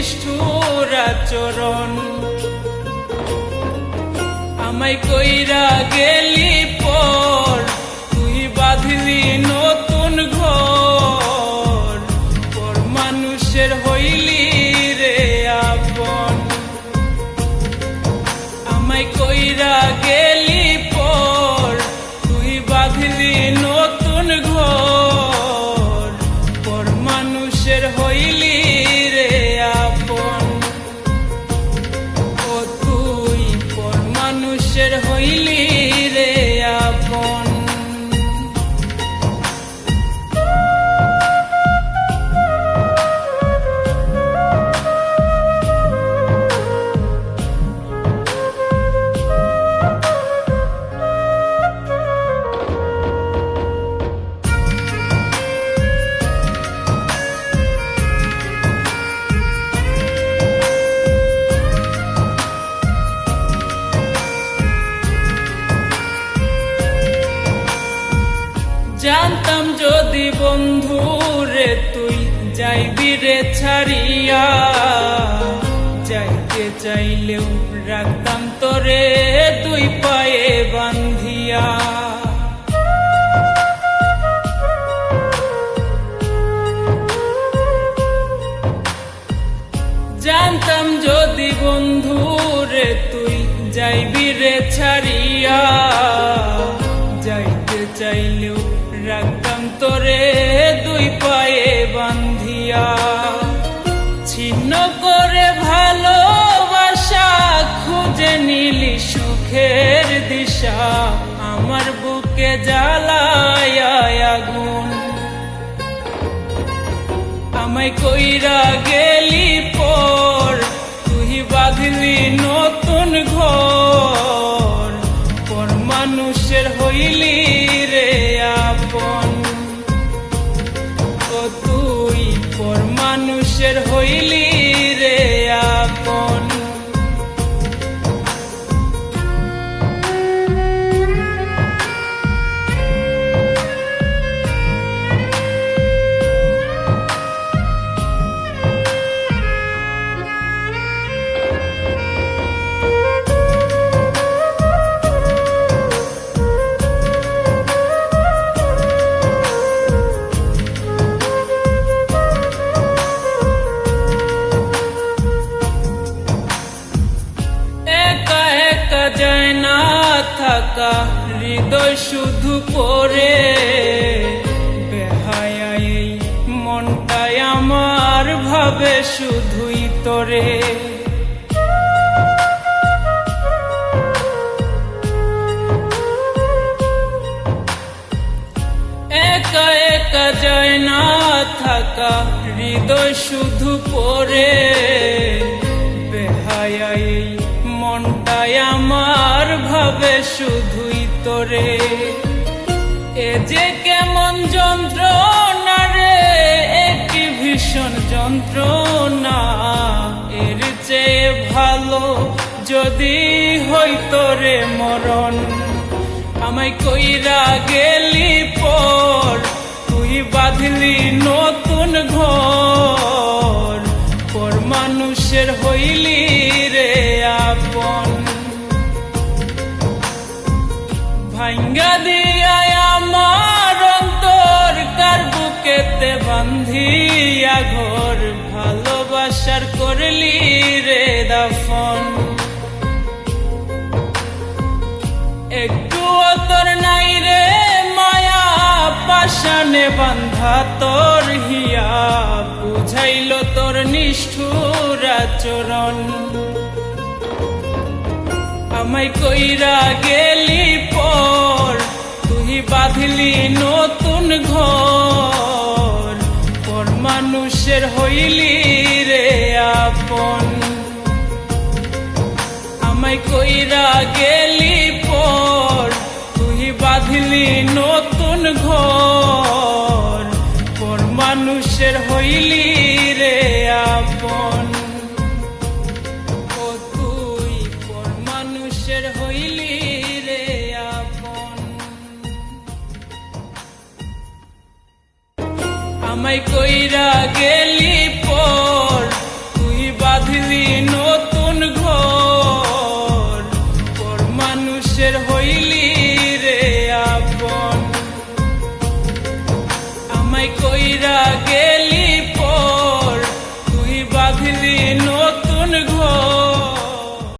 নিষ্ঠুর আচরণ। আমায় কইরা গেলি পর, তুই বাঁধলি নতুন ঘর, পর মানুষের হইলি রে আপন। আমায় কইরা গেলি পর, তুই বাঁধলি নতুন ঘর, পর মানুষের হইলি রে আপন। ও তুই পর মানুষের হইলি রে আপন। জানতাম যদি বন্ধু রে তুই যাইবি রে ছাড়িয়া, যাইতে চাইলেও রাখতাম তোরে দুই পায়ে বান্ধিয়া। জানতাম যদি বন্ধু রে তুই যাইবি রে ছাড়িয়া, যাইতে চাইলেও রাখতাম তোরে দুই পায়ে বান্ধিয়া। ছিন্ন করে ভালোবাসা খুঁজে নিলি সুখের দিশা, আমার বুকে জ্বালায় আগুন। আমায় কইরা গেলি পর, তুই বাঁধলি নতুন ঘর, পর মানুষের হইলি রে আপন। ও তুই পর মানুষের হইলি রে আপন। যায় না থাকা হৃদয় শুধু পড়ে, বেহায়া এই মনটাই আমার ভাবে শুধুই তোরে। একা একা যায় না থাকা হৃদয় শুধু পড়ে, বেহায়া এই মনটাই আমার ভাবে শুধুই তোরে। এ যে কেমন যন্ত্রণা রে, একই ভীষণ যন্ত্রণা, এর চেয়ে ভালো যদি হইতো রে মরণ। আমায় কইরা গেলি পর, তুই বাঁধলি নতুন ঘর, পর মানুষের হইলি রে আপন। ভাঙ্গা দিয়া আমার অন্তর কার বুকেতে বান্ধিয়া ঘর, ভালোবাসার করলি রে দাফন। একটু তোর নাই রে মায়া, পাশানে বান্ধা তোর হিয়া, বুঝাইল তোর নিষ্ঠুর আচরণ। আমায় কইরা গেলি পর, তুই বাঁধলি নতুন ঘর, পর মানুষের হইলি রে আপন। আমায় কইরা গেলি পর, তুই বাঁধলি নতুন ঘর, পর মানুষের হইলি রে আপন। ও তুই পর মানুষের হইলি রে আপন। আমায় কইরা গেলি পর, তুই কইরা